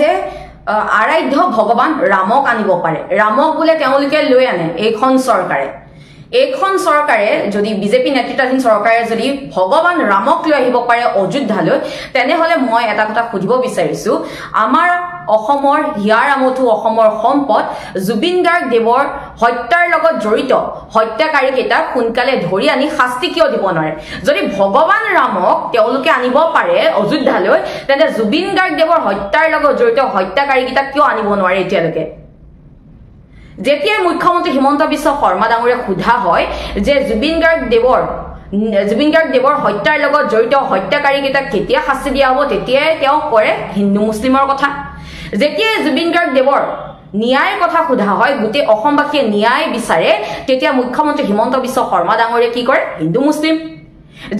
যে আৰাধ্য ভগৱান ৰামক আনিব পাৰে ৰামক বোলে তেওঁলোকে লৈ আনে এইখন চৰকাৰে যদি বিজেপি নেতৃত্বাধীন চৰকাৰে যদি ভগৱান ৰামক লৈ আহিব পাৰে অযোধ্যালৈ তেনেহলে মই এটা কথা সুধিব বিচাৰিছো আমাৰ অসমৰ হিয়াৰ আমঠু অসমৰ সম্পদ জুবিন গাৰ্গ দেৱৰ হত্যাৰ লগত জড়িত হত্যাকাৰীকেইটাক সোনকালে ধৰি আনি শাস্তি কিয় দিব নোৱাৰে যদি ভগৱান ৰামক তেওঁলোকে আনিব পাৰে অযোধ্যালৈ তেন্তে জুবিন গাৰ্গ দেৱৰ হত্যাৰ লগত জড়িত হত্যাকাৰীকেইটাক কিয় আনিব নোৱাৰে এতিয়ালৈকে যেতিয়া মুখ্যমন্ত্ৰী হিমন্ত বিশ্ব শৰ্মা ডাঙৰীয়াক সোধা হয় যে জুবিন গাৰ্গ দেৱৰ হত্যাৰ লগত জড়িত হত্যাকাৰীকেইটাক কেতিয়া শাস্তি দিয়া হ'ব তেতিয়াই তেওঁ কৰে হিন্দু মুছলিমৰ কথা যেতিয়া জুবিন গাৰ্গ দেৱৰ ন্যায়ৰ কথা সোধা হয় গোটেই অসমবাসীয়ে ন্যায় বিচাৰে তেতিয়া মুখ্যমন্ত্ৰী হিমন্ত বিশ্ব শৰ্মা ডাঙৰীয়াই কি কৰে হিন্দু মুছলিম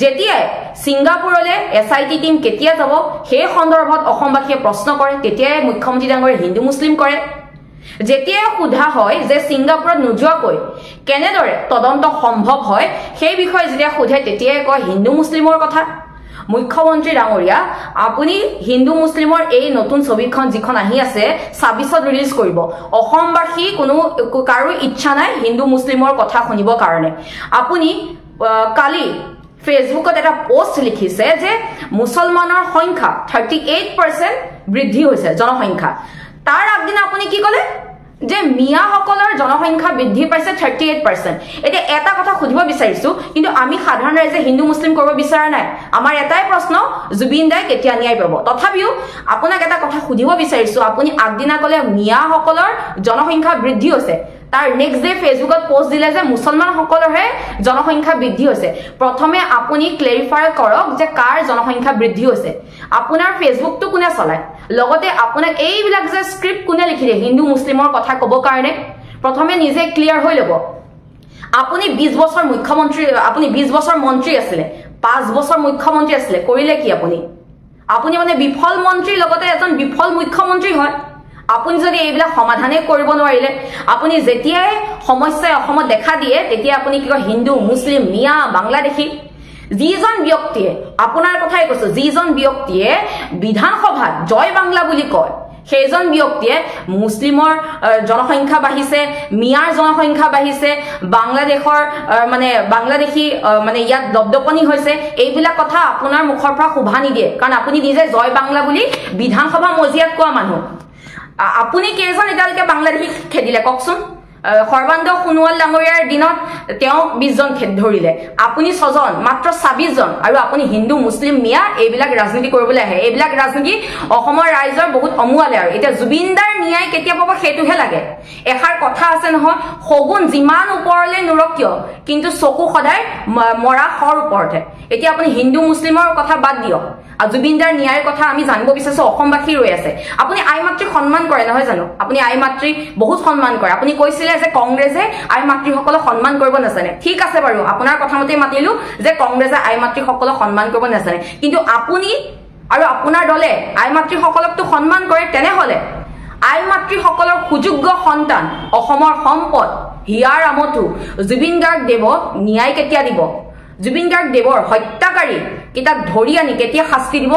যেতিয়াই সিংগাপুৰলৈ SIT টিম কেতিয়া যাব সেই সন্দৰ্ভত অসমবাসীয়ে প্ৰশ্ন কৰে তেতিয়াই মুখ্যমন্ত্ৰী ডাঙৰীয়াই হিন্দু মুছলিম কৰে যেতিয়া সোধা হয় যে সিংগাপুৰত নোযোৱাকৈ কেনেদৰে তদন্ত সম্ভৱ হয় সেই বিষয়ে যেতিয়া সোধে তেতিয়াই কয় হিন্দু মুছলিমৰ কথা মুখ্যমন্ত্ৰী ডাঙৰীয়া আপুনি হিন্দু মুছলিমৰ এই নতুন ছবিখন যিখন আহি আছে 26ত ৰিলিজ কৰিব অসমবাসী কোনো কাৰো ইচ্ছা নাই হিন্দু মুছলিমৰ কথা শুনিবৰ কাৰণে আপুনি কালি ফেসবুকত এটা পোস্ট লিখিছে যে মুছলমানৰ সংখ্যা 38% বৃদ্ধি হৈছে জনসংখ্যা তাৰ আগদিনা আপুনি কি কলে যে মিয়াসকলৰ জনসংখ্যা বৃদ্ধি পাইছে 38% এটা এটা কথা খুদিব বিচাৰিছো কিন্তু আমি সাধাৰণ ৰাইজে হিন্দু মুছলিম কৰিব বিচাৰা নাই আমাৰ এটাই প্ৰশ্ন জুবিন দাই কেতিয়া ন্যায় পাব তথাপিও আপোনাক এটা কথা খুদিব বিচাৰিছো আপুনি আগদিনা কলে মিয়াসকলৰ জনসংখ্যা বৃদ্ধি হৈছে তাৰ নেক্সট ডে ফেসবুকত পোস্ট দিলে যে মুছলমানসকলৰহে জনসংখ্যা বৃদ্ধি হৈছে প্ৰথমে আপুনি ক্লেৰিফাই কৰক যে কাৰ জনসংখ্যা বৃদ্ধি হৈছে আপোনাৰ ফেসবুকটো কোনে চলায় লগতে আপোনাক এইবিলাক যে স্ক্ৰিপ্ট কোনে লিখিলে হিন্দু মুছলিমৰ কথা ক'ব কাৰণে প্ৰথমে নিজে ক্লিয়াৰ হৈ ল'ব আপুনি 20 বছৰ মুখ্যমন্ত্ৰী আপুনি 20 বছৰ মন্ত্ৰী আছিল 5 বছৰ মুখ্যমন্ত্ৰী আছিল কৰিলে কি আপুনি মানে বিফল মন্ত্ৰী লগতে এজন বিফল মুখ্যমন্ত্ৰী হয় আপুনি যদি এইবিলাক সমাধানে কৰিব নোৱাৰিলে আপুনি যেতিয়াই সমস্যা অসমত দেখা দিয়ে তেতিয়া আপুনি কি কয় হিন্দু মুছলিম মিয়া বাংলাদেশী যিজন ব্যক্তিয়ে আপোনাৰ কথাই কৈছো যিজন ব্যক্তিয়ে বিধানসভাত জয় বাংলা বুলি কয় সেইজন ব্যক্তিয়ে মুছলিমৰ জনসংখ্যা বাঢ়িছে মিয়াৰ জনসংখ্যা বাঢ়িছে বাংলাদেশৰ মানে বাংলাদেশী মানে ইয়াত দবদপনি হৈছে এইবিলাক কথা আপোনাৰ মুখৰ পৰা শুভা নিদিয়ে কাৰণ আপুনি নিজে জয় বাংলা বুলি বিধানসভা মজিয়াত কোৱা মানুহ আপুনি কেজন এটালকে বাংলাদেশী খেদিলে ককচোন সৰ্বানন্দ সোণোৱাল ডাঙৰীয়াৰ দিনত তেওঁ 20 জন খেদ ধৰিলে আপুনি 6 জন মাত্ৰ 26 জন আৰু আপুনি হিন্দু মুছলিম মিয়া এইবিলাক ৰাজনীতি কৰিবলৈ আহে এইবিলাক ৰাজনীতি অসমৰ ৰাইজৰ বহুত অমুৱালে আৰু এটা জুবিনদাৰ ন্যায় কেতিয়া পাব হেতুহে লাগে এখাৰ কথা আছে নহয় সগুন যিমান ওপৰলে নুৰকিয় কিন্তু চকু সদায় মৰা খৰ ওপৰতে এতিয়া আপুনি হিন্দু মুছলিমৰ কথা বাদ দিয়ক জুবিনদাৰ ন্যায়ৰ কথা আমি জানিব বিচাৰিছো অসমবাসী ৰৈ আছে আপুনি আই মাতৃক সন্মান কৰে নহয় জানো আপুনি আই মাতৃ বহুত সন্মান কৰে আপুনি কৈছিলে যে কংগ্ৰেছে আই মাতৃসকলক সন্মান কৰিব নাজানে ঠিক আছে বাৰু আপোনাৰ কথামতে মাতিলো যে কংগ্ৰেছে আই মাতৃসকলক সন্মান কৰিব নাজানে কিন্তু আপুনি আৰু আপোনাৰ দলে আই মাতৃসকলকটো সন্মান কৰে তেনেহলে আই মাতৃসকলৰ সুযোগ্য সন্তান অসমৰ সম্পদ হিয়াৰ আমঠু জুবিন গাৰ্গ দেৱক ন্যায় কেতিয়া দিব জুবিন গাৰ্গ দেৱৰ হত্যাকাৰী কিতাক ধৰি আনি কেতিয়া শাস্তি দিব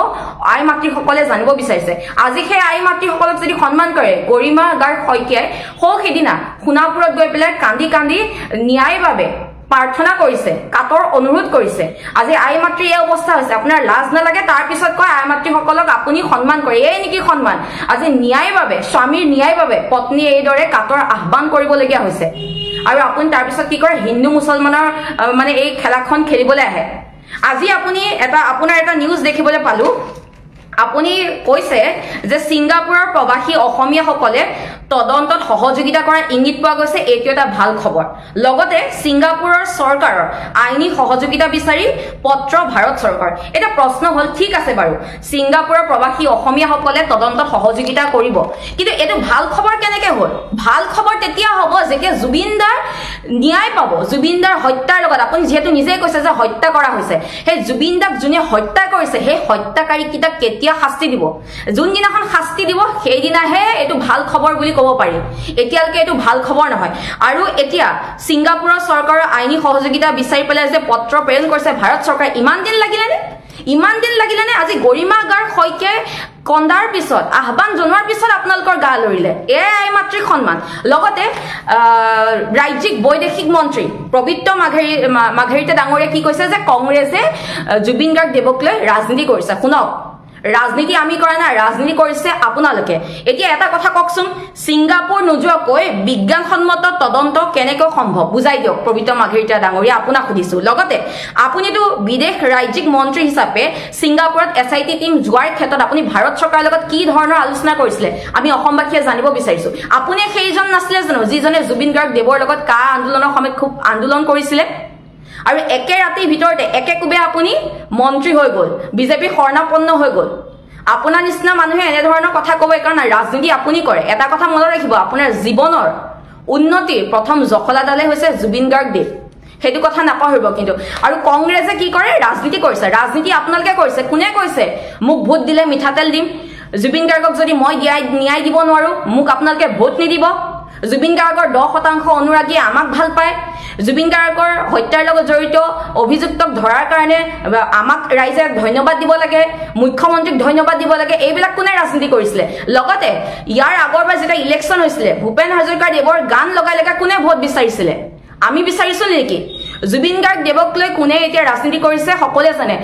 আই মাতৃসকলে জানিব বিচাৰিছে আজি সেই আই মাতৃসকলক যদি সন্মান কৰে গৰিমা গাৰ্গ শইকীয়াই সেইদিনা সোণাপুৰত গৈ পেলাই কান্দি কান্দি ন্যায়ৰ বাবে প্ৰাৰ্থনা কৰিছে কাতৰ অনুৰোধ কৰিছে আজি আই মাতৃৰ এই অৱস্থা হৈছে আপোনাৰ লাজ নালাগে তাৰ পিছত কয় আই মাতৃসকলক আপুনি সন্মান কৰে এই নেকি সন্মান আজি ন্যায়ৰ বাবে স্বামীৰ ন্যায়ৰ বাবে পত্নীয়ে এইদৰে কাতৰ আহ্বান কৰিবলগীয়া হৈছে আৰু আপুনি তাৰ পিছত কি কৰে হিন্দু মুছলমানৰ মানে এই খেলাখন খেলিবলৈ আহে আজি আপুনি আপোনাৰ এটা নিউজ দেখিবলৈ পালো আপুনি কৈছে যে সিংগাপুৰৰ প্ৰবাসী অসমীয়াসকলে তদন্তত সহযোগিতা কৰাৰ ইংগিত পোৱা গৈছে এইটো এটা ভাল খবৰ লগতে সিংগাপুৰৰ চৰকাৰৰ আইনী সহযোগিতা বিচাৰি পত্ৰ ভাৰত চৰকাৰ এটা প্ৰশ্ন হল ঠিক আছে বাৰু সিংগাপুৰৰ প্ৰবাসী অসমীয়াসকলে তদন্তত সহযোগিতা কৰিব কিন্তু এটো ভাল খবৰ কেনেকৈ হল ভাল খবৰ তেতিয়া হ'ব যেতিয়া জুবিনদাৰ ন্যায় পাব জুবিনদাৰ হত্যাৰ লগত আপুনি যেহেতু নিজে কৈছে যে হত্যা কৰা হৈছে সেই জুবিনদাক যোনে হত্যা কৰিছে সেই হত্যাকাৰী কিটা কেতিয়া শাস্তি দিব যোনদিনাখন শাস্তি দিব সেইদিনাহে এটো ভাল খবৰ বুলি ক'ব পাৰি এতিয়ালকে এটো ভাল খবৰ নহয় আৰু এতিয়া সিংগাপুৰৰ চৰকাৰৰ আইনী সহযোগিতা বিচাৰি পেলাই যে পত্ৰ প্ৰেৰণ কৰিছে ভাৰত চৰকাৰ ইমান দিন লাগিলে নে ইমান দিন লাগিলে নে আজি গৰিমা গাৰ হৈকে কন্দাৰ পিছত আহ্বান জনোৱাৰ পিছত আপোনালোকৰ গা লৰিলে এই মাতৃক সন্মান লগতে ৰাজ্যিক বৈদেশিক মন্ত্ৰী প্ৰবিত্ৰ মাঘেৰিতে ডাঙৰীয়া কি কৈছে যে কংগ্ৰেছে জুবিন গাৰ্গ দেৱক লৈ ৰাজনীতি কৰিছে শুনক ৰাজনীতি আমি কৰা নাই ৰাজনীতি কৰিছে আপোনালোকে এতিয়া এটা কথা কওকচোন সিংগাপুৰ নোযোৱাকৈ বিজ্ঞানসন্মত তদন্ত কেনেকৈ সম্ভৱ বুজাই দিয়ক প্ৰবিত্ৰ মাঘেৰিতা ডাঙৰীয়া আপোনাক সুধিছো লগতে আপুনিতো বিদেশ ৰাজ্যিক মন্ত্ৰী হিচাপে সিংগাপুৰত এছআইটি টিম যোৱাৰ ক্ষেত্ৰত আপুনি ভাৰত চৰকাৰৰ লগত কি ধৰণৰ আলোচনা কৰিছিলে আমি অসমবাসীয়ে জানিব বিচাৰিছো আপুনি সেইজন নাছিলে জানো যিজনে জুবিন গাৰ্গ দেৱৰ লগত কা আন্দোলনৰ সময়ত খুব আন্দোলন কৰিছিলে আৰু একে ৰাতিৰ ভিতৰতে একে কুবে আপুনি মন্ত্ৰী হৈ গল বিজেপি শৰণাপন্ন হৈ গল আপোনাৰ নিচিনা মানুহে এনে ধৰণৰ কথা ক'ব কাৰণ ৰাজনীতি আপুনি কৰে এটা কথা মনত ৰাখিব আপোনাৰ জীৱনৰ উন্নতিৰ প্ৰথম জখলাডালে হৈছে জুবিন গাৰ্গ দেৱ হেতু কথা নাপাহৰিব কিন্তু আৰু কংগ্ৰেছে কি কৰে ৰাজনীতি কৰিছে ৰাজনীতি আপোনালোকে কৰিছে কোনে কৈছে মোক ভোট দিলে মিঠাতেল দিম জুবিন গাৰ্গক যদি মই ন্যায় দিব নোৱাৰো মোক আপোনালোকে ভোট নিদিব জুবিন গাৰ্গৰ 10% অনুৰাগী আমাক ভাল পায় জুবিন গাৰ্গৰ হত্যাৰ লগত জড়িত অভিযুক্তক ধৰাৰ কাৰণে আমাক ৰাইজে ধন্যবাদ দিব লাগে মুখ্যমন্ত্ৰীক ধন্যবাদ দিব লাগে এইবিলাক কোনে ৰাজনীতি কৰিছিলে লগতে ইয়াৰ আগৰবাৰ যেতিয়া ইলেকশ্যন হৈছিলে ভূপেন হাজৰিকা দেৱৰ গান লগাই লগা কোনে ভোট বিচাৰিছিলে আমি বিচাৰিছো নেকি জুবিন গাৰ্গ দেৱক লৈ কোনে এতিয়া ৰাজনীতি কৰিছে সকলোৱে জানে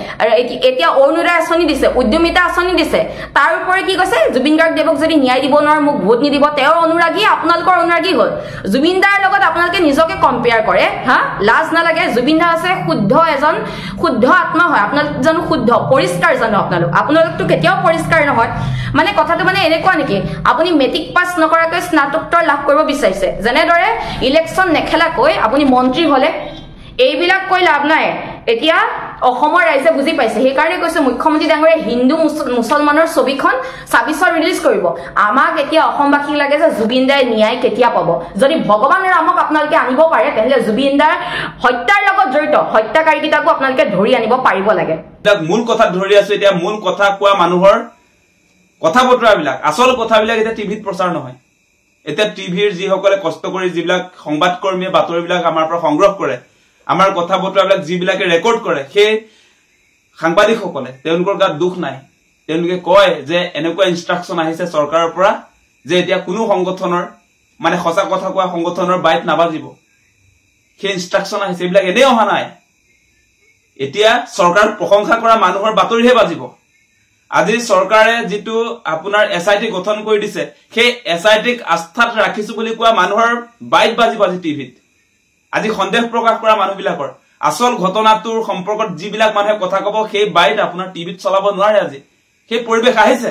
এতিয়া অৰুণোদয় আঁচনি দিছে উদ্যমিতা আঁচনি দিছে তাৰ উপৰি কি কৈছে জুবিন গাৰ্গ দেৱক যদি ন্যায় দিব নোৱাৰে মোক ভোট নিদিব তেওঁৰ অনুৰাগী আপোনালোকৰ অনুৰাগী হ'ল জুবিন দাৰ লগত আপোনালোকে নিজকে কম্পেয়াৰ কৰে হা লাজ নালাগে জুবিন দা আছে এজন শুদ্ধ আত্মা হয় আপোনালোক জানো শুদ্ধ পৰিষ্কাৰ জানো আপোনালোকতো কেতিয়াও পৰিষ্কাৰ নহয় মানে কথাটো মানে এনেকুৱা নেকি আপুনি মেট্ৰিক পাছ নকৰাকৈ স্নাতকোত্তৰ লাভ কৰিব বিচাৰিছে যেনেদৰে ইলেকশ্যন নেখেলাকৈ আপুনি মন্ত্ৰী হলে এইবিলাক কৈ লাভ নাই এতিয়া অসমৰ ৰাইজে বুজি পাইছে সেই কাৰণে কৈছে মুখ্যমন্ত্ৰী ডাঙৰীয়া হিন্দু মুছলমানৰ ছবিখন 26 ৰিলিজ কৰিব আমাক এতিয়া অসমবাসীক লাগে যে জুবিন দাই ন্যায় কেতিয়া পাব যদি ভগৱান ৰামক আপোনালোকে আনিব পাৰে তেহলে জুবিন দাৰ হত্যাৰ লগত জড়িত হত্যাকাৰীকেইটাকো আপোনালোকে ধৰি আনিব পাৰিব লাগে মূল কথা ধৰি আছে এতিয়া মূল কথা কোৱা মানুহৰ কথা বতৰাবিলাক আসল কথাবিলাক এতিয়া টিভিত প্ৰচাৰ নহয় এতিয়া টিভিৰ যিসকলে কষ্ট কৰি যিবিলাক সংবাদকৰ্মীয়ে বাতৰিবিলাক আমাৰ পৰা সংগ্ৰহ কৰে আমাৰ কথা বতৰাবিলাক যিবিলাকে ৰেকৰ্ড কৰে সেই সাংবাদিকসকলে তেওঁলোকৰ গাত দুখ নাই তেওঁলোকে কয় যে এনেকুৱা ইনষ্ট্ৰাকচন আহিছে চৰকাৰৰ পৰা যে এতিয়া কোনো সংগঠনৰ মানে সঁচা কথা কোৱা সংগঠনৰ বাইট নাবাজিব সেই ইনষ্ট্ৰাকচন আহিছে এইবিলাক এনেই অহা নাই এতিয়া চৰকাৰ প্ৰশংসা কৰা মানুহৰ বাতৰিহে বাজিব আজি চৰকাৰে যেটো আপোনাৰ এসআইটি গঠন কৰি দিছে সেই এসআইটিক আস্থাত ৰাখিছো বুলি কোৱা মানুহৰ বাইট বাজিব আজি টিভিত আজি সন্দেহ প্ৰকাশ কৰা মানুহবিলাকৰ আসল ঘটনাটোৰ সম্পৰ্কত যিবিলাক মানুহে কথা কব সেই বাইট আপোনাৰ টিভিত চলাব নোৱাৰে আজি সেই পৰিবেশ আহিছে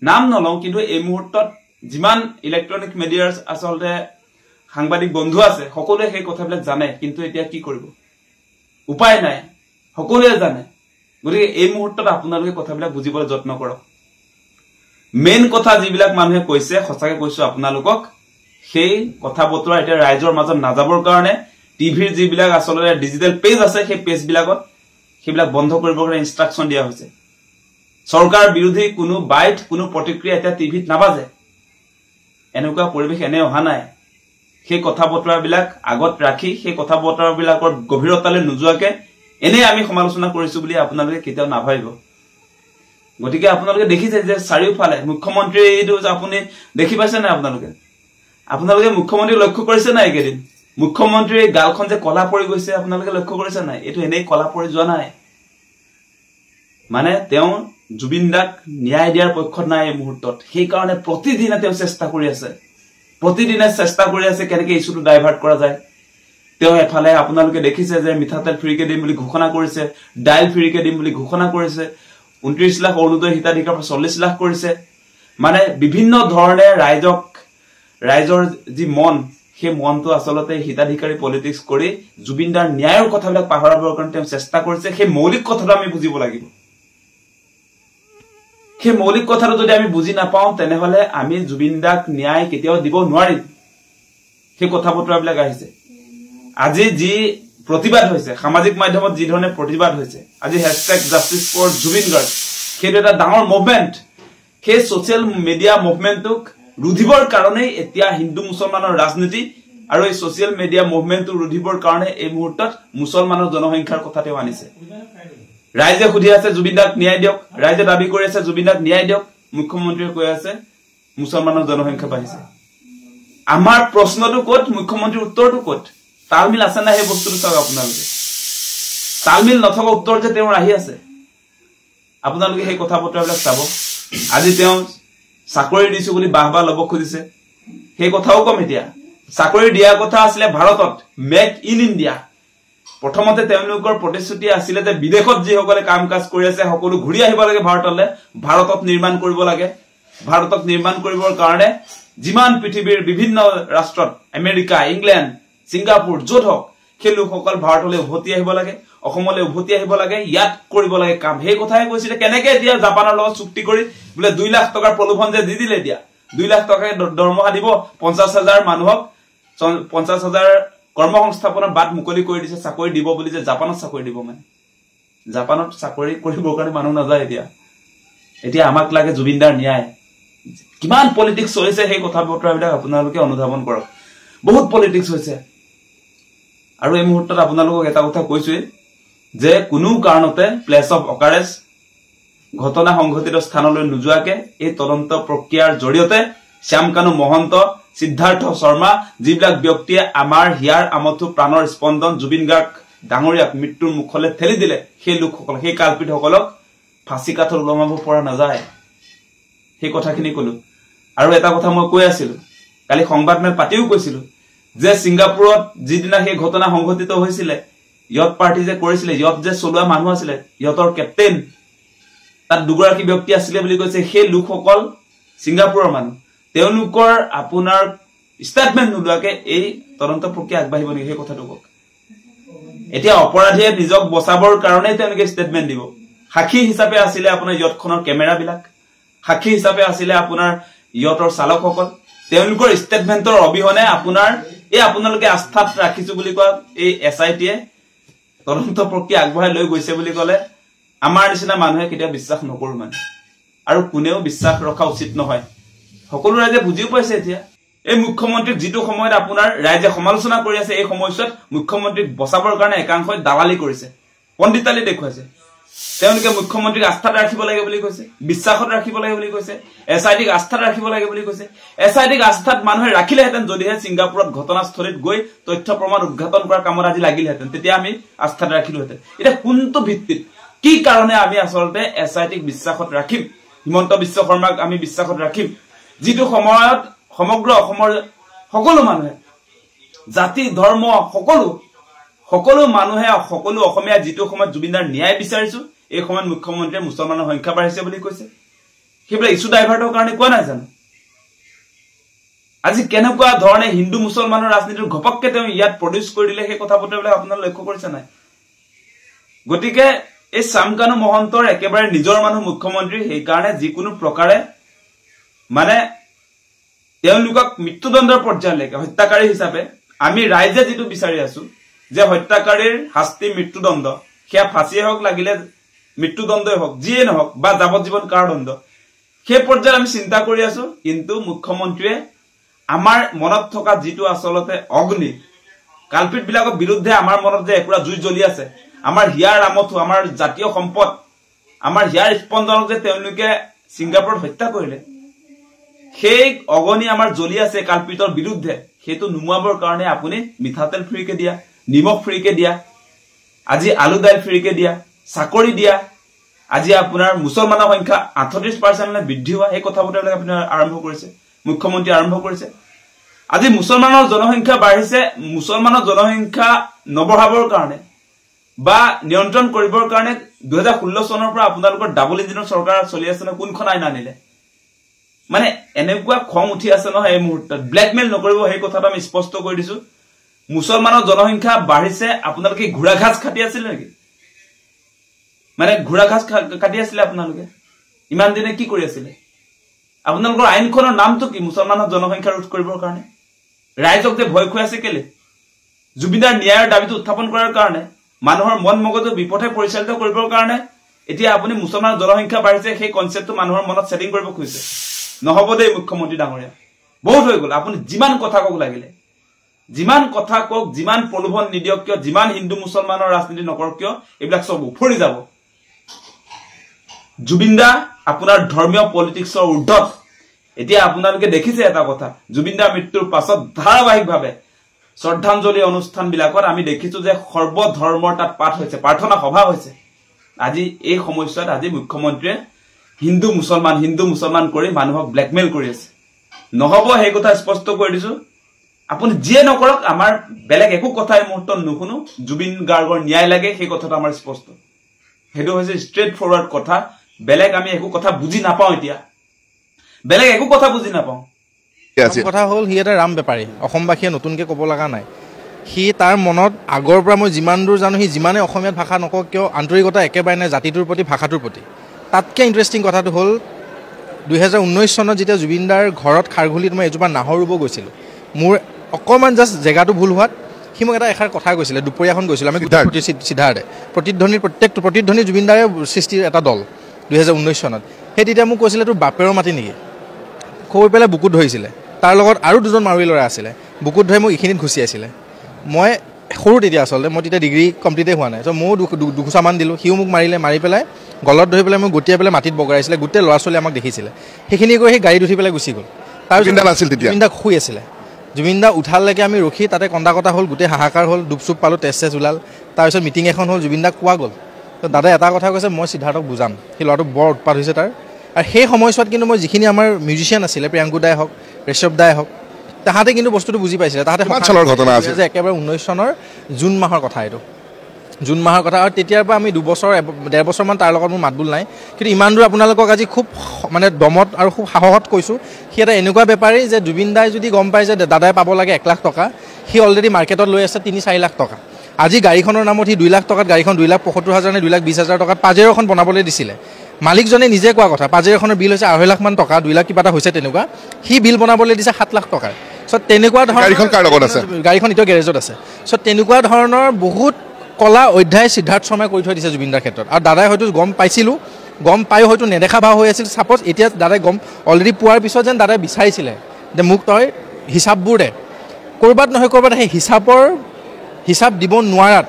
নাম নলওঁ কিন্তু এই মুহূৰ্তত যিমান ইলেক্ট্ৰনিক মিডিয়াৰ আসলতে সাংবাদিক বন্ধু আছে সকলোৱে সেই কথাবিলাক জানে কিন্তু এতিয়া কি কৰিব উপায় নাই সকলোৱে জানে গতিকে এই মুহূৰ্তত আপোনালোকে কথাবিলাক বুজিবলৈ যত্ন কৰক মেইন কথা যিবিলাক মানুহে কৈছে সঁচাকৈ কৈছো আপোনালোকক সেই কথা বতৰা এতিয়া ৰাইজৰ মাজত নাযাবৰ কাৰণে টিভিৰ যিবিলাক আসলতে ডিজিটেল পেজ আছে সেই পেজবিলাকত সেইবিলাক বন্ধ কৰিবৰ কাৰণে ইনষ্ট্ৰাকচন দিয়া হৈছে চৰকাৰ বিৰোধী কোনো বাইট কোনো প্ৰতিক্ৰিয়া এতিয়া টিভিত নাবাজে এনেকুৱা পৰিবেশ এনে অহা নাই সেই কথা বতৰাবিলাক আগত ৰাখি সেই কথা বতৰাবিলাকৰ গভীৰতালৈ নোযোৱাকে এনে আমি সমালোচনা কৰিছো বুলি আপোনালোকে কেতিয়াও নাভাবিব গতিকে আপোনালোকে দেখিছে যে চাৰিওফালে মুখ্যমন্ত্ৰী এইটো আপুনি দেখি পাইছে না আপোনালোকে মুখ্যমন্ত্ৰী লক্ষ্য কৰিছে না একেদিন মুখ্যমন্ত্ৰীৰ গালখন যে কলা পৰি গৈছে আপোনালোকে লক্ষ্য কৰিছে না এটো এনেই কলা পৰি যোৱা নাই মানে তেওঁ জুবিন দাক ন্যায় দিয়াৰ পক্ষত নাই এই মুহূৰ্তত সেই কাৰণে প্ৰতিদিনে তেওঁ চেষ্টা কৰি আছে কেনেকৈ ইস্যুটো ডাইভাৰ্ট কৰা যায় তেওঁ এফালে আপোনালোকে দেখিছে যে মিঠাতেল ফ্ৰীকে দিম বুলি ঘোষণা কৰিছে ডাইল ফ্ৰীকে দিম বুলি ঘোষণা কৰিছে 29 লাখ অৰুণোদয় হিতাধিকাৰ 40 লাখ কৰিছে মানে বিভিন্ন ধৰণে ৰাইজৰ যি মন সেই মনটো আসলতে হিতাধিকাৰী পলিটিক্স কৰি জুবিনদাৰ ন্যায়ৰ কথাবিলাক পাহৰাবৰ কাৰণে তেওঁ চেষ্টা কৰিছে সেই মৌলিক কথাটো আমি বুজিব লাগিব সেই মৌলিক কথাটো যদি আমি বুজি নাপাওঁ তেনেহলে আমি জুবিনদাক ন্যায় কেতিয়াও দিব নোৱাৰিম সেই কথা বতৰাবিলাক আহিছে আজি যি প্ৰতিবাদ হৈছে সামাজিক মাধ্যমত যি ধৰণে প্ৰতিবাদ হৈছে আজি #JusticeForJubinGarg সেইটো এটা ডাঙৰ মুভমেন্ট সেই সোশ্যাল মিডিয়া মুভমেন্টক ৰুধিবৰ কাৰণে এতিয়া হিন্দু মুছলমানৰ ৰাজনীতি আৰু এই সোশ্যাল মিডিয়া মুভমেন্টটো ৰুধিবৰ কাৰণে এই মুহূৰ্তত মুছলমানৰ জনসংখ্যাৰ কথা তেওঁ আনিছে ৰাইজে খুদি আছে জুবিন দাক ন্যায় দিয়ক ৰাইজে দাবী কৰি আছে জুবিন দাক ন্যায় দিয়ক মুখ্যমন্ত্ৰীয়ে কৈ আছে মুছলমানৰ জনসংখ্যা বাঢ়িছে আমাৰ প্ৰশ্নটো ক'ত মুখ্যমন্ত্ৰীৰ উত্তৰটো ক'ত তালমিল আছে না এই বস্তুটো চাওক আপোনালোকে তালমিল নথকা উত্তৰ যে তেওঁ আহি আছে আপোনালোকে সেই কথা বতৰাবিলাক চাব আজি তেওঁ চাকৰি দিছো বুলি বাহবা লব খুজিছে সেই কথাও কম এতিয়া চাকৰি দিয়া কথা আছিল ভাৰতত মেক ইন ইণ্ডিয়া প্ৰথমতে তেওঁলোকৰ প্ৰতিশ্ৰুতি আছিল যে বিদেশত যি সকলে কাম কাজ কৰি আছে সকলো ঘূৰি আহিব লাগে ভাৰতলৈ ভাৰতত নিৰ্মাণ কৰিব লাগে ভাৰতক নিৰ্মাণ কৰিবৰ কাৰণে যিমান পৃথিৱীৰ বিভিন্ন ৰাষ্ট্ৰত আমেৰিকা ইংলেণ্ড সিংগাপুৰ য'ত হওক সেই লোকসকল ভাৰতলৈ উভতি আহিব লাগে অসমলৈ উভতি আহিব লাগে ইয়াত কৰিব লাগে কাম সেই কথাই কৈছিলে কেনেকে এতিয়া জাপানৰ লগত চুক্তি কৰি বোলে 2 লাখ টকাৰ প্ৰলোভন যে দি দিলে দিয়া 2 লাখ টকা দৰমহা দিব 50,000 মানুহক 50,000 কৰ্মসংস্থাপনৰ বাট মুকলি কৰি দিছে চাকৰি দিব বুলি যে জাপানত চাকৰি দিব মানে জাপানত চাকৰি কৰিবৰ কাৰণে মানুহ নাযায় এতিয়া আমাক লাগে জুবিনদাৰ ন্যায় কিমান পলিটিক্স চলিছে সেই কথা বতৰাবিলাক আপোনালোকে অনুধাৱন কৰক বহুত পলিটিক্স হৈছে আৰু এই মুহূৰ্তত আপোনালোকক এটা কথা কৈছোৱে যে কোনো কাৰণতে প্লেস অফ অকাৰেজ ঘটনা সংঘটিত স্থানলৈ নোযোৱাকে এই তদন্ত প্ৰক্ৰিয়াৰ জৰিয়তে শ্যামকানু মহন্ত সিদ্ধাৰ্থ শৰ্মা যিবিলাক ব্যক্তিয়ে আমাৰ হিয়াৰ আমথু প্ৰাণৰ স্পন্দন জুবিন গাৰ্গ ডাঙৰীয়াক মৃত্যুৰ মুখলৈ ঠেলি দিলে সেই লোকসকল সেই কালপিতসকলক ফাঁসি কাঠত ওলমাব পৰা নাযায় সেই কথাখিনি কলো আৰু এটা কথা মই কৈ আছিলো কালি সংবাদমেল পাতিও কৈছিলো যে সিংগাপুৰত যিদিনা সেই ঘটনা সংঘটিত হৈছিল ইয়ত পাৰ্টি যে কৰিছিল ইয়ত যে চলোৱা মানুহ আছিল ইয়তৰ কেপ্টেইন তাত দুগৰাকী ব্যক্তি আছিল বুলি কৈছে সেই লোকসকল সিংগাপুৰৰ মানুহ তেওঁলোকৰ আপোনাৰ ষ্টেটমেন্ট নোলোৱাকে এই তদন্ত প্ৰক্ৰিয়া আগবাঢ়িব নেকি সেই কথাটো কওক এতিয়া অপৰাধীয়ে নিজক বচাবৰ কাৰণে তেওঁলোকে ষ্টেটমেন্ট দিব সাক্ষী হিচাপে আছিল আপোনাৰ ইয়তখনৰ কেমেৰা বিলাক সাক্ষী হিচাপে আছিল আপোনাৰ ইয়তৰ চালকসকল তেওঁলোকৰ ষ্টেটমেন্টৰ অবিহনে আপোনাৰ এই আপোনালোকে আস্থাত ৰাখিছো বুলি কোৱা এই এছআইটিয়ে তদন্ত প্ৰক্ৰিয়া আগবঢ়াই লৈ গৈছে বুলি ক'লে আমাৰ নিচিনা মানুহে কেতিয়া বিশ্বাস নকৰো মানে আৰু কোনেও বিশ্বাস ৰখা উচিত নহয় সকলো ৰাইজে বুজিও পাইছে এতিয়া এই মুখ্যমন্ত্ৰীক যিটো সময়ত আপোনাৰ ৰাইজে সমালোচনা কৰি আছে এই সময়ছোৱাত মুখ্যমন্ত্ৰীক বচাবৰ কাৰণে একাংশই দালালি কৰিছে পণ্ডিতালি দেখুৱাইছে তেওঁলোকে মুখ্যমন্ত্ৰীক আস্থাত ৰাখিব লাগে বুলি কৈছে বিশ্বাসত ৰাখিব লাগে বুলি কৈছে এছআইটিক আস্থাত ৰাখিব লাগে বুলি কৈছে এছআইটিক আস্থাত মানুহে ৰাখিলেহেঁতেন যদিহে সিংগাপুৰত ঘটনাস্থলীত গৈ তথ্য প্ৰমাণ উদ্ঘাটন কৰাৰ কামত আজি লাগিলহেঁতেন তেতিয়া আমি আস্থাত ৰাখিলোহেঁতেন এতিয়া কোনটো ভিত্তিত কি কাৰণে আমি আচলতে এছআইটিক বিশ্বাসত ৰাখিম হিমন্ত বিশ্ব শৰ্মাক আমি বিশ্বাসত ৰাখিম যিটো সময়ত সমগ্ৰ অসমৰ সকলো মানুহে জাতি ধৰ্ম সকলো মানুহে সকলো অসমীয়া যিটো সময়ত জুবিনদাৰ ন্যায় বিচাৰিছো এই সময়ত মুখ্যমন্ত্ৰীয়ে মুছলমানৰ সংখ্যা বাঢ়িছে বুলি কৈছে সেইবিলাক ইছ্যু ডাইভাৰ্টৰ কাৰণে কোৱা নাই জানো আজি কেনেকুৱা ধৰণে হিন্দু মুছলমানৰ ৰাজনীতিৰ ঘপককে তেওঁ ইয়াত প্ৰডিউচ কৰি দিলে সেই কথা বতৰাবিলাক আপোনালোকে লক্ষ্য কৰিছে নাই গতিকে এই শ্যামকানু মহন্তৰ একেবাৰে নিজৰ মানুহ মুখ্যমন্ত্ৰী সেই কাৰণে যিকোনো প্ৰকাৰে মানে তেওঁলোকক মৃত্যুদণ্ডৰ পৰ্যায়লৈকে হত্যাকাৰী হিচাপে আমি ৰাইজে যিটো বিচাৰি আছো যে হত্যাকাৰীৰ শাস্তি মৃত্যুদণ্ড সেয়া ফাঁচিয়ে হওক লাগিলে মৃত্যুদণ্ডই হওক যিয়ে নহওক বা যাৱজ্জীৱন কাৰাদণ্ড সেই পৰ্যায়ত আমি চিন্তা কৰি আছো কিন্তু মুখ্যমন্ত্ৰীয়ে আমাৰ মনত থকা যিটো আচলতে অগ্নি কালপিত বিলাকৰ বিৰুদ্ধে আমাৰ মনত যে একুৰা জুই জ্বলি আছে আমাৰ হিয়াৰ আমথু আমাৰ জাতীয় সম্পদ আমাৰ হিয়াৰ স্পন্দনক যে তেওঁলোকে সিংগাপুৰত হত্যা কৰিলে সেই অগনি আমাৰ জ্বলি আছে কালপিতৰ বিৰুদ্ধে সেইটো নুমাবৰ কাৰণে আপুনি মিঠাতেল ফ্ৰীকে দিয়া নিমখ ফ্ৰীকে দিয়া আজি আলু দাইল ফ্ৰীকে দিয়া চাকৰি দিয়া আজি আপোনাৰ মুছলমানৰ সংখ্যা 38% বৃদ্ধি হোৱা এই কথা বতৰাবিলাক আপুনি আৰম্ভ কৰিছে মুখ্যমন্ত্ৰী আৰম্ভ কৰিছে আজি মুছলমানৰ জনসংখ্যা বাঢ়িছে মুছলমানৰ জনসংখ্যা নবঢ়াবৰ কাৰণে বা নিয়ন্ত্ৰণ কৰিবৰ কাৰণে 2016 চনৰ পৰা আপোনালোকৰ ডাবল ইঞ্জিনৰ চৰকাৰ চলি আছে ন কোনখন আইন আনিলে মানে এনেকুৱা খং উঠি আছে নহয় এই মুহূৰ্তত ব্ল্যাকমেইল নকৰিব সেই কথাটো আমি স্পষ্ট কৰি দিছো মুছলমানৰ জনসংখ্যা বাঢ়িছে আপোনালোকে ঘোৰা ঘাস কাটি আছিল নেকি মানে ঘোৰা ঘাস কাটি আছিল আপোনালোকে ইমান দিনে কি কৰি আছিল আপোনালোকৰ আইনখনৰ নামটো কি মুছলমানৰ জনসংখ্যা ৰোধ কৰিবৰ কাৰণে ৰাইজক যে ভয় খুৱাই আছে কেলে জুবিনদাৰ ন্যায়ৰ দাবীটো উত্থাপন কৰাৰ কাৰণে মানুহৰ মন মগজু বিপথে পৰিচালিত কৰিবৰ কাৰণে এতিয়া আপুনি মুছলমানৰ জনসংখ্যা বাঢ়িছে সেই কনসেপ্টটো মানুহৰ মনত সেটিং কৰিব খুজিছে নহব দেই মুখ্যমন্ত্ৰী ডাঙৰীয়া বহুত হৈ গল আপুনি যিমান কথা কক লাগিলে যিমান কথা কওক, যিমান প্ৰলোভন নিদিয়ক কিয়, যিমান হিন্দু মুছলমানৰ ৰাজনীতি নকৰক কিয়, এইবিলাক চব উফৰি যাব। জুবিন দা আপোনাৰ ধৰ্মীয় পলিটিক্সৰ ঊৰ্ধত। এতিয়া আপোনালোকে দেখিছে এটা কথা, জুবিন দাৰ মৃত্যুৰ পাছত ধাৰাবাহিকভাৱে শ্ৰদ্ধাঞ্জলি অনুষ্ঠানবিলাকত আমি দেখিছো যে সৰ্বধৰ্মৰ তাত পাঠ হৈছে, প্ৰাৰ্থনা সভা হৈছে। আজি এই সময়ছোৱাত আজি মুখ্যমন্ত্ৰীয়ে হিন্দু মুছলমান কৰি মানুহক ব্লেকমেইল কৰি আছে। নহব, সেই কথা স্পষ্ট কৰি দিছো। আপুনি যিয়ে নকৰক, আমাৰ বেলেগ একো কথা এই মুহূৰ্তত নুশুনো। জুবিন গাৰ্গৰ ন্যায় লাগে, সেই কথাটো আমাৰ স্পষ্ট। সেইটো হৈছে ষ্ট্ৰেইট ফৰৱাৰ্ড কথা। বেলেগ আমি একো কথা বুজি নাপাওঁ। এতিয়া বেলেগ একো কথা বুজি নাপাওঁ। কথা হ'ল সি এটা ৰাম বেপাৰী, অসমবাসীয়ে নতুনকৈ ক'ব লগা নাই। সি তাৰ মনত আগৰ পৰা মই যিমান দূৰ জানো, সি যিমানে অসমীয়াত ভাষা নকওক কিয় আন্তৰিকতা একেবাৰে নাই জাতিটোৰ প্ৰতি, ভাষাটোৰ প্ৰতি। তাতকৈ ইণ্টাৰেষ্টিং কথাটো হ'ল 2019 চনত যেতিয়া জুবিন দাৰ ঘৰত খাৰঘুলিত মই এজোপা নাহৰ ৰুব গৈছিলোঁ, মোৰ অকণমান জাষ্ট জেগাটো ভুল হোৱাত সি মোক এটা এষাৰ কথা কৈছিলে। দুপৰীয়াখন গৈছিলোঁ আমি সিদ্ধাৰ্থে, প্ৰতিধ্বনি জুবিন দাৰে সৃষ্টিৰ এটা দল 2019 চনত। সেই তেতিয়া মোক কৈছিলে তোৰ বাপেৰৰ মাটি নেকি, কৈ পেলাই বুকুত ধৰিছিলে। তাৰ লগত আৰু দুজন মাৰুৱী ল'ৰা আছিলে, বুকুত ধৰি মোক এইখিনিত ঘুচিয়াইছিলে। মই সৰু তেতিয়া, আচলতে মই তেতিয়া ডিগ্ৰী কমপ্লিটেই হোৱা নাই। ত' ময়ো দুঘোচামান দিলোঁ, সিও মোক মাৰিলে, মাৰি পেলাই গলত ধৰি পেলাই মোক গতিয়াই পেলাই মাটিত বগৰাইছিলে। গোটেই ল'ৰা ছোৱালী আমাক দেখিছিলে। সেইখিনি কৰি সেই গাড়ীত উঠি পেলাই গুচি গ'ল। তাৰপিছত জুবিন দা শুই আছিলে। জুবিন দা উঠালৈকে আমি ৰখি তাতে কন্দা কটা হ'ল, গোটেই হাহাকাৰ হ'ল, ডুব চুপ পালোঁ, তেজ ওলাল। তাৰপিছত মিটিং এখন হ'ল, জুবিন দাক কোৱা গ'ল। তো দাদাই এটা কথা কৈছে, মই সিদ্ধাৰ্থক বুজাম, সেই ল'ৰাটো বৰ উৎপাত হৈছে তাৰ। আৰু সেই সময়ছোৱাত কিন্তু মই যিখিনি আমাৰ মিউজিচিয়ান আছিলে, প্ৰিয়াংকু দাই হওক, ঋষভ দাই হওক, তাহাঁতে কিন্তু বস্তুটো বুজি পাইছিলে। তাহাঁতে ঘটনা আছে যে একেবাৰে 19 চনৰ জুন মাহৰ কথা, এইটো জুন মাহৰ কথা। আৰু তেতিয়াৰ পৰা আমি 2-1.5 বছৰমান তাৰ লগত মোৰ মাতবোল নাই। কিন্তু ইমান দূৰ আপোনালোকক আজি খুব মানে দমত আৰু খুব সাহসত কৈছোঁ, সি এটা এনেকুৱা বেপাৰী যে জুবিন দাই যদি গম পায় যে দাদাই পাব লাগে 1 লাখ টকা, সি অলৰেডি মাৰ্কেটত লৈ আছে 3-4 লাখ টকা। আজি গাড়ীখনৰ নামত সি 2 লাখ টকাত গাড়ীখন 2,75,000 নে 2,20,000 টকাত পাজেৰ'খন বনাবলৈ দিছিলে। মালিকজনে নিজে কোৱা কথা, পাজেৰ'খনৰ বিল হৈছে 2.5 লাখ মান টকা, 2 লাখ কিবা এটা হৈছে তেনেকুৱা। সি বিল বনাবলৈ দিছে 7 লাখ টকাৰ। চ' তেনেকুৱা ধৰণৰ গাড়ীখন এতিয়া গেৰেজত আছে। চ' তেনেকুৱা ধৰণৰ বহুত কলা অধ্যায় সিদ্ধাৰ্থ শৰ্মাই কৰি থৈ দিছে জুবিন দাৰ ক্ষেত্ৰত। আৰু দাদাই হয়তো গম পাইছিলোঁ, গম পাই হয়তো নেদেখা ভাৱ হৈ আছিল। ছাপ'জ এতিয়া দাদাই গম অলৰেডি পোৱাৰ পিছত যেন দাদাই বিচাৰিছিলে যে মোক তই হিচাপবোৰ দে, ক'ৰবাত নহয় ক'ৰবাত সেই হিচাপ দিব নোৱাৰাত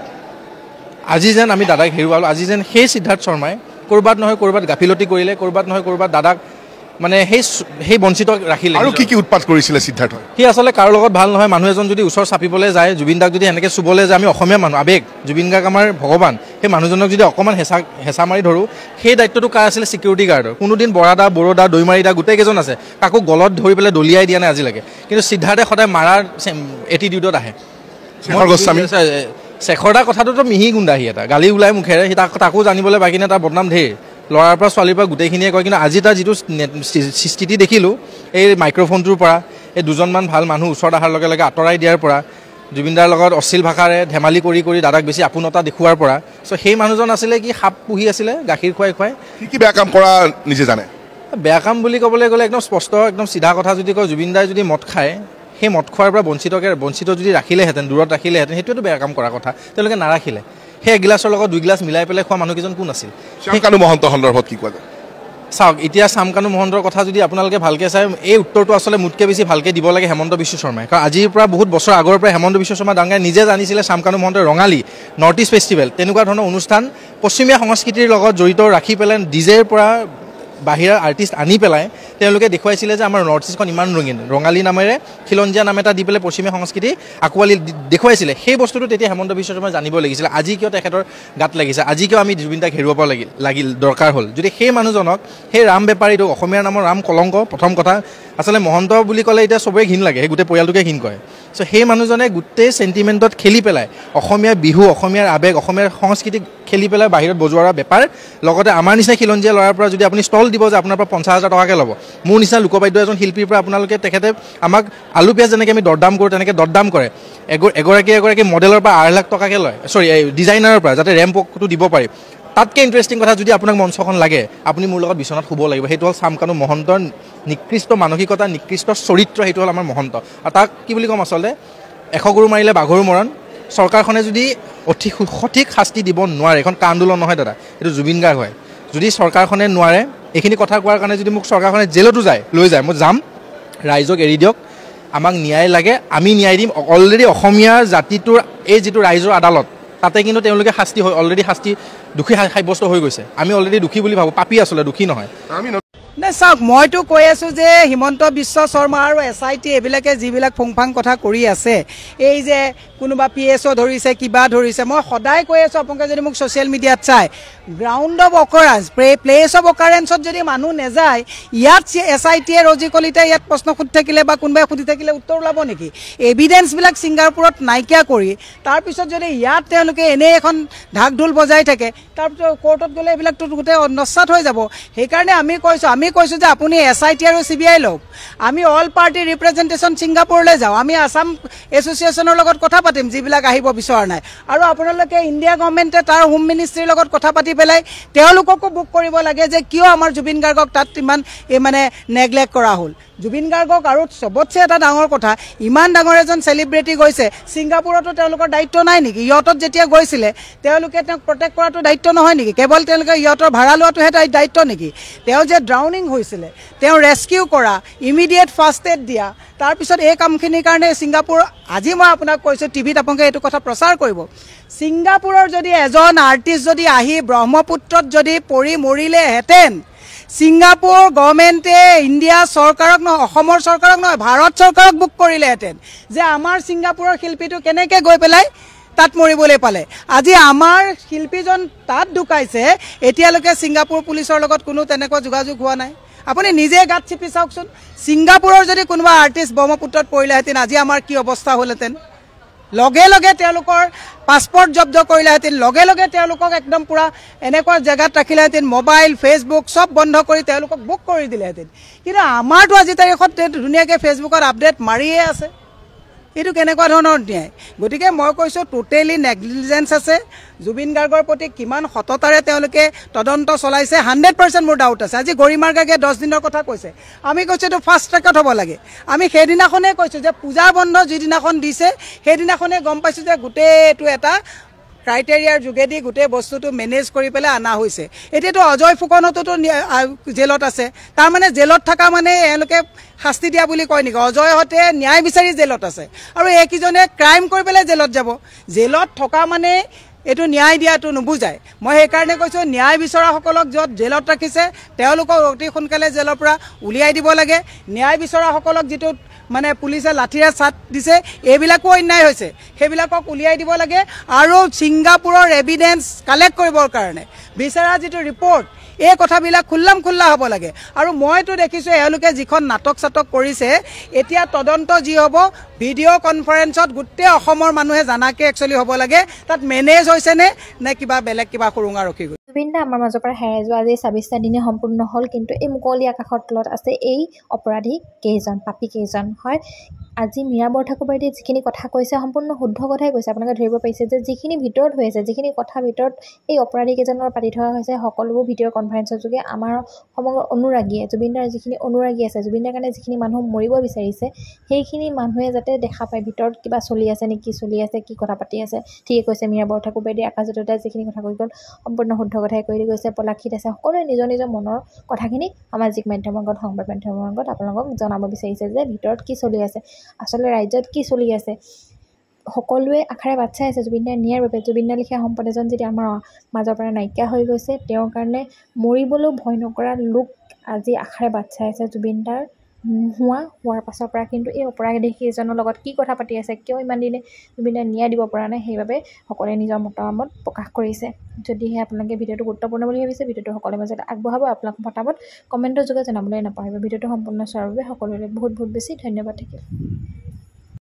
আজি যেন আমি দাদাক হেৰুৱালোঁ। আজি যেন সেই সিদ্ধাৰ্থ শৰ্মাই ক'ৰবাত নহয় ক'ৰবাত গাফিলতি কৰিলে, ক'ৰবাত নহয় ক'ৰবাত দাদাক মানে সেই বঞ্চিত ৰাখিলে। আৰু কি উৎপাত কৰিছিলে সিদ্ধাৰ্থ? সি আচলতে কাৰো লগত ভাল নহয়। মানুহ এজন যদি ওচৰ চাপিবলৈ যায়, জুবিন দাক যদি এনেকৈ চুবলৈ যায়, আমি অসমীয়া মানুহ আৱেগ, জুবিন গাৰ্গ আমাৰ ভগৱান, সেই মানুহজনক যদি অকণমান হেঁচা মাৰি ধৰোঁ, সেই দায়িত্বটো কাৰ আছিলে? চিকিউৰিটি গাৰ্ডৰ। কোনোদিন বৰাদা, বড়োদা, দৈমাৰীদা গোটেইকেইজন আছে, কাকো গলত ধৰি পেলাই দলিয়াই দিয়া নাই আজিলৈকে। কিন্তু সিদ্ধাৰ্থে সদায় মাৰাৰ এটিটিউডত আহে। শেখৰ দাৰ কথাটোতো মিহি গুণ্ডাহী এটা, গালি ওলাই মুখেৰে, সি তাকো জানিবলৈ বাকী নাই, তাৰ বদনাম ঢেৰ, ল'ৰাৰ পৰা ছোৱালীৰ পৰা গোটেইখিনিয়ে কয়। কিন্তু আজি তাৰ যিটো স্থিতি দেখিলোঁ, এই মাইক্ৰফোনটোৰ পৰা এই দুজনমান ভাল মানুহ ওচৰত অহাৰ লগে লগে আঁতৰাই দিয়াৰ পৰা, জুবিন দাৰ লগত অশ্লীল ভাষাৰে ধেমালি কৰি দাদাক বেছি আপোনতা দেখুওৱাৰ পৰা, চ' সেই মানুহজন আছিলে কি সাপ পুহি আছিলে গাখীৰ খুৱাই কি বেয়া কাম কৰা নিজে জানে। বেয়া কাম বুলি ক'বলৈ গ'লে একদম স্পষ্ট, একদম চিধা কথা যদি কয়, জুবিন দাই যদি মদ খায়, সেই মদ খোৱাৰ পৰা বঞ্চিত যদি ৰাখিলেহেঁতেন, দূৰত ৰাখিলেহেঁতেন, সেইটোৱেতো বেয়া কাম কৰা কথা। তেওঁলোকে নাৰাখিলে। সেই 1 গিলাচৰ লগত 2 গিলাচ মিলাই পেলাই খোৱা মানুহকেইজন কোন আছিল? শ্যামকানু মহন্তৰ সন্দৰ্ভত কি কোৱা যায়? চাওক, এতিয়া শ্যামকানু মহন্তৰ কথা যদি আপোনালোকে ভালকৈ চাই, এই উত্তৰটো আচলতে মোতকৈ বেছি ভালকৈ দিব লাগে হেমন্ত বিশ্ব শৰ্মাই। কাৰণ আজিৰ পৰা বহুত বছৰ আগৰ পৰা হেমন্ত বিশ্ব শৰ্মা ডাঙৰীয়াই নিজে জানিছিলে শ্যামকানু মহন্তৰ ৰঙালী, নৰ্থ ইষ্ট ফেষ্টিভেল, তেনেকুৱা ধৰণৰ অনুষ্ঠান পশ্চিমীয়া সংস্কৃতিৰ লগত জড়িত ৰাখি পেলাই ডিজেৰ পৰা বাহিৰৰ আৰ্টিষ্ট আনি পেলাই তেওঁলোকে দেখুৱাইছিলে যে আমাৰ নৰ্থ ইষ্টখন ইমান ৰঙীন, ৰঙালী নামেৰে খিলঞ্জীয়া নাম এটা দি পেলাই পশ্চিমীয়া সংস্কৃতি আঁকোৱালি দেখুৱাইছিলে। সেই বস্তুটো তেতিয়া হেমন্ত বিশ্ব শৰ্মাই জানিব লাগিছিলে। আজি কিয় তেখেতৰ গাত লাগিছে, আজি কিয় আমি জুবিন দাক হেৰুৱাব লাগিল দৰকাৰ হ'ল। যদি সেই মানুহজনক, সেই ৰাম বেপাৰীটোক, অসমীয়াৰ নামৰ ৰাম কলংক, প্ৰথম কথা আচলতে মহন্ত বুলি ক'লে এতিয়া চবৰে ঘিণ লাগে, সেই গোটেই পৰিয়ালটোকে ঘিণ কৰে। চ' সেই মানুহজনে গোটেই চেণ্টিমেণ্টত খেলি পেলাই অসমীয়া বিহু, অসমীয়াৰ আৱেগ, অসমীয়াৰ সংস্কৃতিক খেলি পেলাই বাহিৰত বজোৱাৰ বেপাৰ, লগতে আমাৰ নিচিনা খিলঞ্জীয়া ল'ৰাৰ পৰা যদি আপুনি ষ্টল দিব যে আপোনাৰ পৰা 50,000 টকাকৈ ল'ব, মোৰ নিচিনা লোকবাদ্য এজন শিল্পীৰ পৰা আপোনালোকে, তেখেতে আমাক আলু পিঁয়াজ যেনেকৈ আমি দৰদাম কৰোঁ তেনেকৈ দৰদাম কৰে, এগৰাকী মডেলৰ পৰা 2.5 লাখ টকাকৈ লয়, ডিজাইনাৰৰ পৰা, যাতে ৰেম্পটো দিব পাৰি। তাতকৈ ইণ্টাৰেষ্টিং কথা, যদি আপোনাক মঞ্চখন লাগে, আপুনি মোৰ লগত বিচনাত শুব লাগিব। সেইটো হ'ল শ্যামকানু মহন্তৰ নিকৃষ্ট মানসিকতা, নিকৃষ্ট চৰিত্ৰ, সেইটো হ'ল আমাৰ মহন্ত। আৰু তাক কি বুলি ক'ম, আচলতে 100 গৰু মাৰিলে বাঘৰো মৰণ। চৰকাৰখনে যদি সঠিক শাস্তি দিব নোৱাৰে, এখন কা আন্দোলন নহয় দাদা, এইটো জুবিন গাৰ্গ হয়। যদি চৰকাৰখনে নোৱাৰে, এইখিনি কথা কোৱাৰ কাৰণে যদি মোক চৰকাৰখনে জেলতো লৈ যায়, মই যাম, ৰাইজক এৰি দিয়ক। আমাক ন্যায় লাগে, আমি ন্যায় দিম। অলৰেডি অসমীয়া জাতিটোৰ এই যিটো ৰাইজৰ আদালত, তাতে কিন্তু তেওঁলোকে অলৰেডি শাস্তি দোষী সাব্যস্ত হৈ গৈছে। আমি অলৰেডি দোষী বুলি ভাবোঁ, পাপী আচলতে, দোষী নহয়। নাই চাওক, মইতো কৈ আছোঁ যে হিমন্ত বিশ্ব শৰ্মা আৰু SIT এইবিলাকে যিবিলাক ফুংফাং কথা কৰি আছে, এই যে কোনোবা PSO ধৰিছে, কিবা ধৰিছে, মই সদায় কৈ আছোঁ, আপোনালোকে যদি মোক ছ'চিয়েল মিডিয়াত চাই, ground of occurrence, place of অকাৰেঞ্চত যদি মানুহ নেযায়, ইয়াত SIT ৰজি কলিতাই ইয়াত প্ৰশ্ন সুধি থাকিলে বা কোনোবাই সুধি থাকিলে উত্তৰ ওলাব নেকি? এভিডেঞ্চবিলাক ছিংগাপুৰত নাইকিয়া কৰি তাৰপিছত যদি ইয়াত তেওঁলোকে এনেই এখন ঢাক ঢোল বজাই থাকে, তাৰপিছত কোৰ্টত গ'লে এইবিলাকতো গোটেই নস্বাত হৈ যাব। সেইকাৰণে আমি কৈছোঁ যে আপুনি SIT আৰু CBI লওক, আমি অল পাৰ্টি ৰিপ্ৰেজেণ্টেশ্যন ছিংগাপুৰলৈ যাওঁ, আমি আছাম এছ'চিয়েশ্যনৰ লগত কথা পাতিম যিবিলাক আহিব বিচৰা নাই, আৰু আপোনালোকে ইণ্ডিয়া গভৰ্ণমেণ্টে তাৰ হোম মিনিষ্ট্ৰীৰ লগত কথা পাতি পেলাই তেওঁলোককো বুক কৰিব লাগে যে কিয় আমাৰ জুবিন গাৰ্গক তাত ইমান মানে নেগলেক্ট কৰা হ'ল। জুবিন গাৰ্গক আৰু চবতছে এটা ডাঙৰ কথা, ইমান ডাঙৰ এজন চেলিব্ৰিটি গৈছে, ছিংগাপুৰতো তেওঁলোকৰ দায়িত্ব নাই নেকি? ইহঁতত যেতিয়া গৈছিলে তেওঁলোকে তেওঁক প্ৰটেক্ট কৰাটো দায়িত্ব নহয় নেকি? কেৱল তেওঁলোকে ইহঁতৰ ভাড়া লোৱাটোহে দায়িত্ব নেকি? তেওঁ যে ড্ৰাউনিং হৈছিলে, তেওঁ ৰেস্কিউ কৰা, ইমিডিয়েট ফাৰ্ষ্ট এড দিয়া, তাৰপিছত এই কামখিনিৰ কাৰণে ছিংগাপুৰ, আজি মই আপোনাক কৈছোঁ টিভিত আপোনালোকে এইটো কথা প্ৰচাৰ কৰিব, ছিংগাপুৰৰ যদি এজন আৰ্টিষ্ট যদি আহি ব্ৰহ্মপুত্ৰত যদি পৰি মৰিলেহেঁতেন, ছিংগাপুৰ গভৰ্ণমেণ্টে ইণ্ডিয়া চৰকাৰক নহয়, অসমৰ চৰকাৰক নহয়, ভাৰত চৰকাৰক বুক কৰিলেহেঁতেন যে আমাৰ ছিংগাপুৰৰ শিল্পীটো কেনেকৈ গৈ পেলাই তাত মৰিবলৈ পালে। আজি আমাৰ শিল্পীজন তাত ঢুকাইছে, এতিয়ালৈকে ছিংগাপুৰ পুলিচৰ লগত কোনো তেনেকুৱা যোগাযোগ হোৱা নাই। আপুনি নিজে গাত চিপি চাওকচোন, ছিংগাপুৰৰ যদি কোনোবা আৰ্টিষ্ট ব্ৰহ্মপুত্ৰত পৰিলেহেঁতেন আজি আমাৰ কি অৱস্থা হ'লহেঁতেন। লগে লগে তেওঁলোকৰ পাছপৰ্ট জব্দ কৰিলেহেঁতেন, লগে লগে তেওঁলোকক একদম পূৰা এনেকুৱা জেগাত ৰাখিলেহেঁতেন, মোবাইল ফেচবুক চব বন্ধ কৰি তেওঁলোকক বুক কৰি দিলেহেঁতেন। কিন্তু আমাৰতো আজি তাৰিখত ধুনীয়াকৈ ফেচবুকত আপডেট মাৰিয়ে আছে। এইটো কেনেকুৱা ধৰণৰ ন্যায়? গতিকে মই কৈছোঁ টোটেলি নেগলিজেঞ্চ আছে। জুবিন গাৰ্গৰ প্ৰতি কিমান সততাৰে তেওঁলোকে তদন্ত চলাইছে 100% মোৰ ডাউট আছে। আজি গৰিমাৰ গাৰ্গে 10 দিনৰ কথা কৈছে, আমি কৈছোঁ এইটো ফাষ্ট ট্ৰেকত হ'ব লাগে। আমি সেইদিনাখনেই কৈছোঁ যে পূজাৰ বন্ধ যিদিনাখন দিছে সেইদিনাখনেই গম পাইছোঁ যে গোটেইটো এটা ক্ৰাইটেৰিয়াৰ যোগেদি গোটেই বস্তুটো মেনেজ কৰি পেলাই অনা হৈছে। এতিয়াতো অজয় ফুকনতোতো জেলত আছে, তাৰমানে জেলত থকা মানে এওঁলোকে শাস্তি দিয়া বুলি কয় নেকি? অজয়হঁতে ন্যায় বিচাৰি জেলত আছে, আৰু এইকেইজনে ক্ৰাইম কৰি পেলাই জেলত যাব। জেলত থকা মানে এইটো ন্যায় দিয়াটো নুবুজায়। মই সেইকাৰণে কৈছোঁ ন্যায় বিচৰাসকলক য'ত জেলত ৰাখিছে তেওঁলোকক অতি সোনকালে জেলৰ পৰা উলিয়াই দিব লাগে। ন্যায় বিচৰাসকলক যিটো মানে পুলিচে লাঠিৰে চাট দিছে, এইবিলাকো অন্যায় হৈছে, সেইবিলাকক উলিয়াই দিব লাগে। আৰু ছিংগাপুৰৰ এভিডেঞ্চ কালেক্ট কৰিবৰ কাৰণে বিচাৰা যিটো ৰিপৰ্ট, এই কথাবিলাক খোল্লা হ'ব লাগে। আৰু মইতো দেখিছোঁ এওঁলোকে যিখন নাটক চাটক কৰিছে, এতিয়া তদন্ত যি হ'ব ভিডিঅ' কনফাৰেন্সত গোটেই অসমৰ মানুহে জানাকৈ একচুৱেলি হ'ব লাগে তাত মেনেজ হৈছেনে নে কিবা বেলেগ কিবা সুৰুঙা ৰখি গ'ল। জুবিন দা আমাৰ মাজৰ পৰা হেৰাই যোৱা আজি 26টা দিনে সম্পূৰ্ণ হ'ল, কিন্তু এই মুকলি আকাশৰ তলত আছে এই অপৰাধী কেইজন, পাপী কেইজন। হয়, আজি মীৰা বৰঠাকুৰবাৰীয়ে যিখিনি কথা কৈছে সম্পূৰ্ণ শুদ্ধ কথাই কৈছে। আপোনালোকে ধৰিব পাৰিছে যে যিখিনি ভিতৰত হৈ আছে, যিখিনি কথা ভিতৰত এই অপৰাধী কেইজনৰ পাতি থকা হৈছে, সকলোবোৰ ভিডিঅ' কনফাৰেন্সৰ যোগে আমাৰ সমগ্ৰ অনুৰাগীয়ে, জুবিনদাৰ যিখিনি অনুৰাগী আছে, জুবিনদাৰ কাৰণে যিখিনি মানুহ মৰিব বিচাৰিছে, সেইখিনি মানুহে যাতে দেখা পায় ভিতৰত কিবা চলি আছে নে, কি চলি আছে, কি কথা পাতি আছে। ঠিকে কৈছে মীৰা বৰঠাকুৰবাৰীয়ে, আকাশজ্যোতিয়ে যিখিনি কথা কৈ গ'ল সম্পূৰ্ণ শুদ্ধ কথাই কৈ গৈছে। পলাশীত আছে, সকলোৱে নিজৰ নিজৰ মনৰ কথাখিনি সামাজিক মাধ্যমৰ আগত, সংবাদ মাধ্যমৰ আগত আপোনালোকক জনাব বিচাৰিছে যে ভিতৰত কি চলি আছে, আচলতে ৰাজ্যত কি চলি আছে। সকলোৱে আশাৰে বাট চাই আছে জুবিনদাৰ ন্যায়ৰ বাবে। জুবিনদাৰ লিখীয়া সম্পদ এজন যেতিয়া আমাৰ মাজৰ পৰা নাইকিয়া হৈ গৈছে, তেওঁৰ কাৰণে মৰিবলৈও ভয় নকৰা লোক আজি আশাৰে বাট চাই আছে জুবিনদাৰ হোৱাৰ পাছৰ পৰা। কিন্তু এই অপৰাধী কেইজনৰ লগত কি কথা পাতি আছে, কিয় ইমান দিনে জুবিনদাৰ ন্যায় দিব পৰা নাই, সেইবাবে সকলোৱে নিজৰ মতামত প্ৰকাশ কৰিছে। যদিহে আপোনালোকে ভিডিঅ'টো গুৰুত্বপূৰ্ণ বুলি ভাবিছে, ভিডিঅ'টো সকলোৰে মাজত আগবঢ়াব, আপোনালোকৰ মতামত কমেণ্টৰ যোগে জনাবলৈ নাপাহৰিব। ভিডিঅ'টো সম্পূৰ্ণ চোৱাৰ বাবে সকলোৰে বহুত বহুত বেছি ধন্যবাদ থাকিল।